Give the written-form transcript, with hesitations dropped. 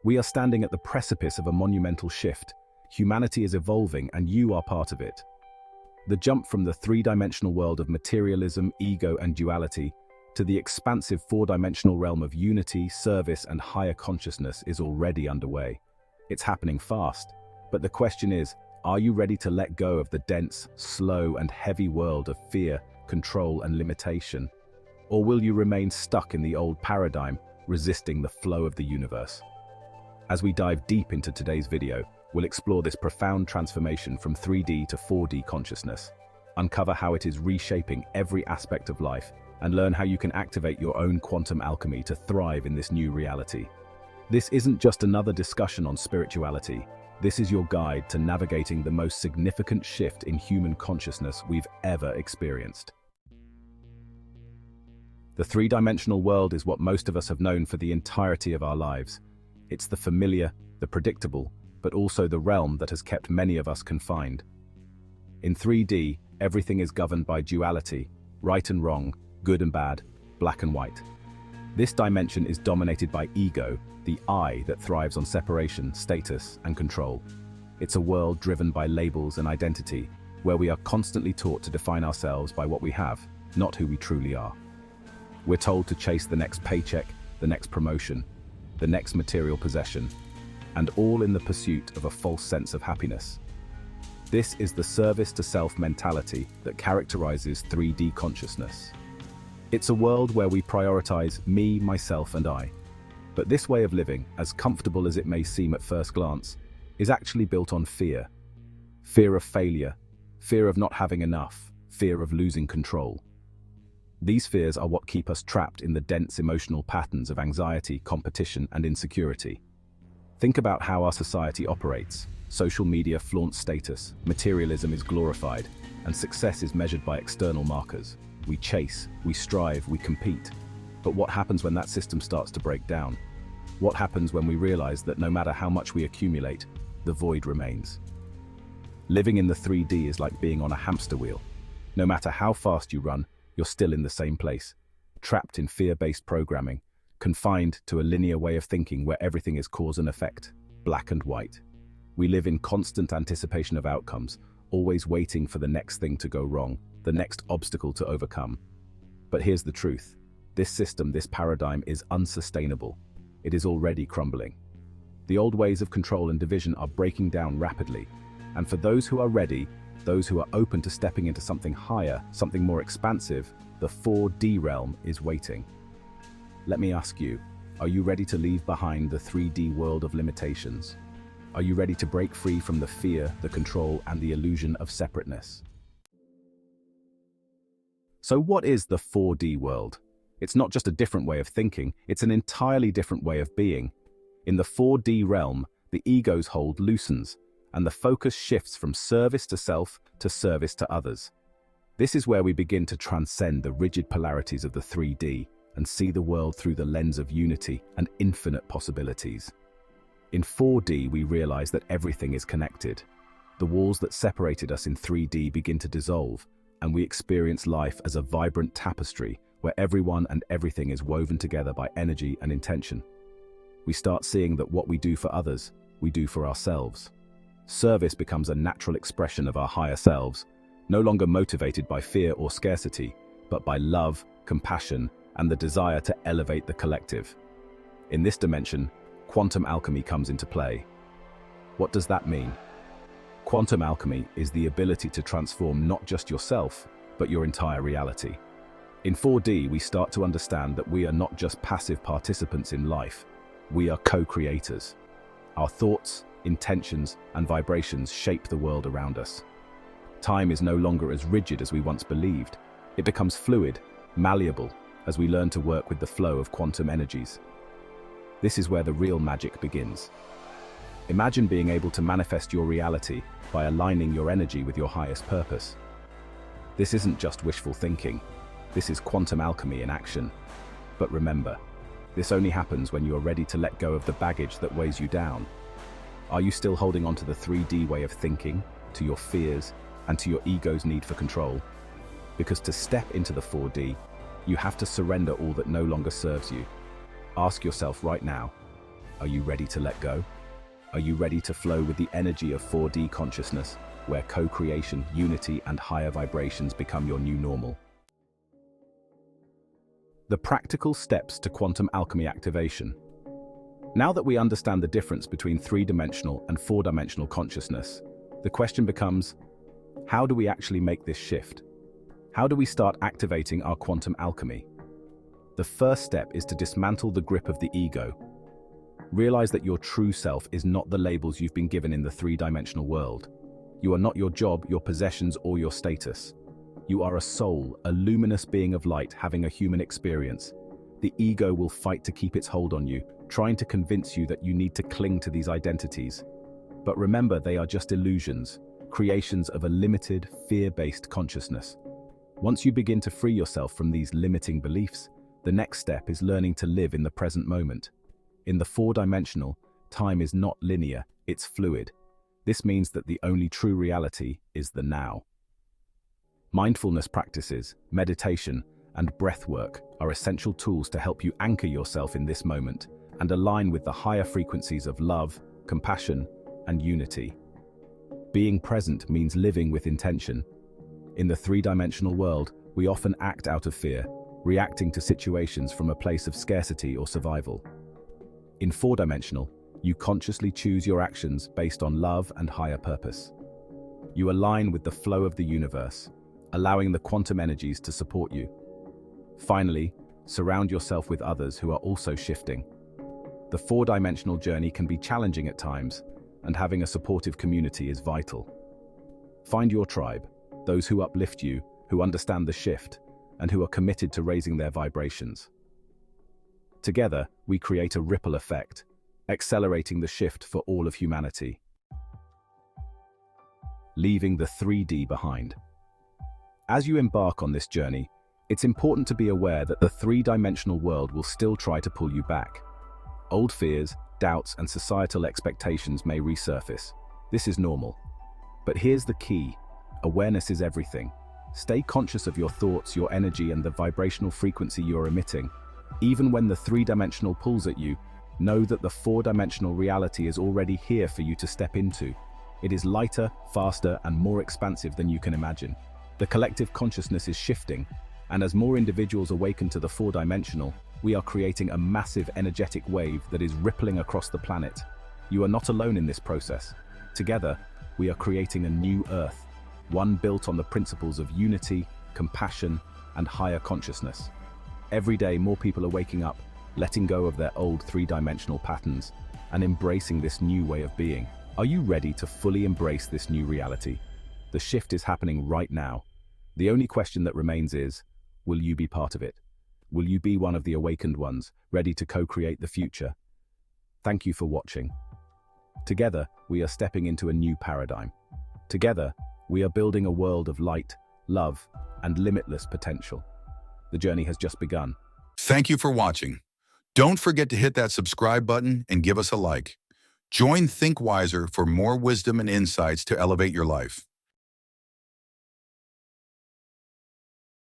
We are standing at the precipice of a monumental shift. Humanity is evolving, and you are part of it. The jump from the three-dimensional world of materialism, ego, and duality to the expansive four-dimensional realm of unity, service, and higher consciousness is already underway. It's happening fast, but the question is, are you ready to let go of the dense, slow, and heavy world of fear, control, and limitation? Or will you remain stuck in the old paradigm, resisting the flow of the universe? As we dive deep into today's video, we'll explore this profound transformation from 3D to 4D consciousness, uncover how it is reshaping every aspect of life, and learn how you can activate your own quantum alchemy to thrive in this new reality. This isn't just another discussion on spirituality. This is your guide to navigating the most significant shift in human consciousness we've ever experienced. The three-dimensional world is what most of us have known for the entirety of our lives. It's the familiar, the predictable, but also the realm that has kept many of us confined. In 3D, everything is governed by duality, right and wrong, good and bad, black and white. This dimension is dominated by ego, the I that thrives on separation, status, and control. It's a world driven by labels and identity, where we are constantly taught to define ourselves by what we have, not who we truly are. We're told to chase the next paycheck, the next promotion, the next material possession, and all in the pursuit of a false sense of happiness. This is the service to self mentality that characterizes 3D consciousness. It's a world where we prioritize me, myself, and I. But this way of living, as comfortable as it may seem at first glance, is actually built on fear. Fear of failure, fear of not having enough, fear of losing control. These fears are what keep us trapped in the dense emotional patterns of anxiety, competition, and insecurity. Think about how our society operates. Social media flaunts status, materialism is glorified, and success is measured by external markers. We chase, we strive, we compete. But what happens when that system starts to break down? What happens when we realize that no matter how much we accumulate, the void remains? Living in the 3D is like being on a hamster wheel. No matter how fast you run, you're still in the same place, trapped in fear-based programming, confined to a linear way of thinking where everything is cause and effect, black and white. We live in constant anticipation of outcomes, always waiting for the next thing to go wrong, the next obstacle to overcome. But here's the truth. This system, this paradigm is unsustainable. It is already crumbling. The old ways of control and division are breaking down rapidly. And for those who are ready, those who are open to stepping into something higher, something more expansive, the 4D realm is waiting. Let me ask you, are you ready to leave behind the 3D world of limitations? Are you ready to break free from the fear, the control, and the illusion of separateness? So what is the 4D world? It's not just a different way of thinking, it's an entirely different way of being. In the 4D realm, the ego's hold loosens, and the focus shifts from service to self to service to others. This is where we begin to transcend the rigid polarities of the 3D and see the world through the lens of unity and infinite possibilities. In 4D, we realize that everything is connected. The walls that separated us in 3D begin to dissolve, and we experience life as a vibrant tapestry where everyone and everything is woven together by energy and intention. We start seeing that what we do for others, we do for ourselves. Service becomes a natural expression of our higher selves, no longer motivated by fear or scarcity, but by love, compassion, and the desire to elevate the collective. In this dimension, quantum alchemy comes into play. What does that mean? Quantum alchemy is the ability to transform not just yourself, but your entire reality. In 4D, we start to understand that we are not just passive participants in life, we are co-creators. Our thoughts, intentions, and vibrations shape the world around us. Time is no longer as rigid as we once believed. It becomes fluid, malleable, as we learn to work with the flow of quantum energies. This is where the real magic begins. Imagine being able to manifest your reality by aligning your energy with your highest purpose. This isn't just wishful thinking. This is quantum alchemy in action. But remember, this only happens when you are ready to let go of the baggage that weighs you down. Are you still holding on to the 3D way of thinking, to your fears, and to your ego's need for control? Because to step into the 4D, you have to surrender all that no longer serves you. Ask yourself right now, Are you ready to let go? Are you ready to flow with the energy of 4D consciousness, where co-creation, unity, and higher vibrations become your new normal? The practical steps to quantum alchemy activation. Now that we understand the difference between three-dimensional and four-dimensional consciousness, the question becomes, how do we actually make this shift? How do we start activating our quantum alchemy? The first step is to dismantle the grip of the ego. Realize that your true self is not the labels you've been given in the three-dimensional world. You are not your job, your possessions, or your status. You are a soul, a luminous being of light having a human experience. The ego will fight to keep its hold on you, trying to convince you that you need to cling to these identities. But remember, they are just illusions, creations of a limited, fear-based consciousness. Once you begin to free yourself from these limiting beliefs, the next step is learning to live in the present moment. In the four-dimensional, time is not linear, it's fluid. This means that the only true reality is the now. Mindfulness practices, meditation, and breath work are essential tools to help you anchor yourself in this moment and align with the higher frequencies of love, compassion, and unity. Being present means living with intention. In the three-dimensional world, we often act out of fear, reacting to situations from a place of scarcity or survival. In four-dimensional, you consciously choose your actions based on love and higher purpose. You align with the flow of the universe, allowing the quantum energies to support you. Finally, surround yourself with others who are also shifting. The four-dimensional journey can be challenging at times, and having a supportive community is vital. Find your tribe, those who uplift you, who understand the shift, and who are committed to raising their vibrations. Together, we create a ripple effect, accelerating the shift for all of humanity. Leaving the 3D behind. As you embark on this journey, it's important to be aware that the three-dimensional world will still try to pull you back. Old fears, doubts, and societal expectations may resurface. This is normal. But here's the key: awareness is everything. Stay conscious of your thoughts, your energy, and the vibrational frequency you're emitting. Even when the three-dimensional pulls at you, know that the four-dimensional reality is already here for you to step into. It is lighter, faster, and more expansive than you can imagine. The collective consciousness is shifting, and as more individuals awaken to the four-dimensional, we are creating a massive energetic wave that is rippling across the planet. You are not alone in this process. Together, we are creating a new Earth, one built on the principles of unity, compassion, and higher consciousness. Every day, more people are waking up, letting go of their old three-dimensional patterns, and embracing this new way of being. Are you ready to fully embrace this new reality? The shift is happening right now. The only question that remains is, will you be part of it? Will you be one of the awakened ones, ready to co-create the future? Thank you for watching. Together, we are stepping into a new paradigm. Together, we are building a world of light, love, and limitless potential. The journey has just begun. Thank you for watching. Don't forget to hit that subscribe button and give us a like. Join ThinkWiser for more wisdom and insights to elevate your life.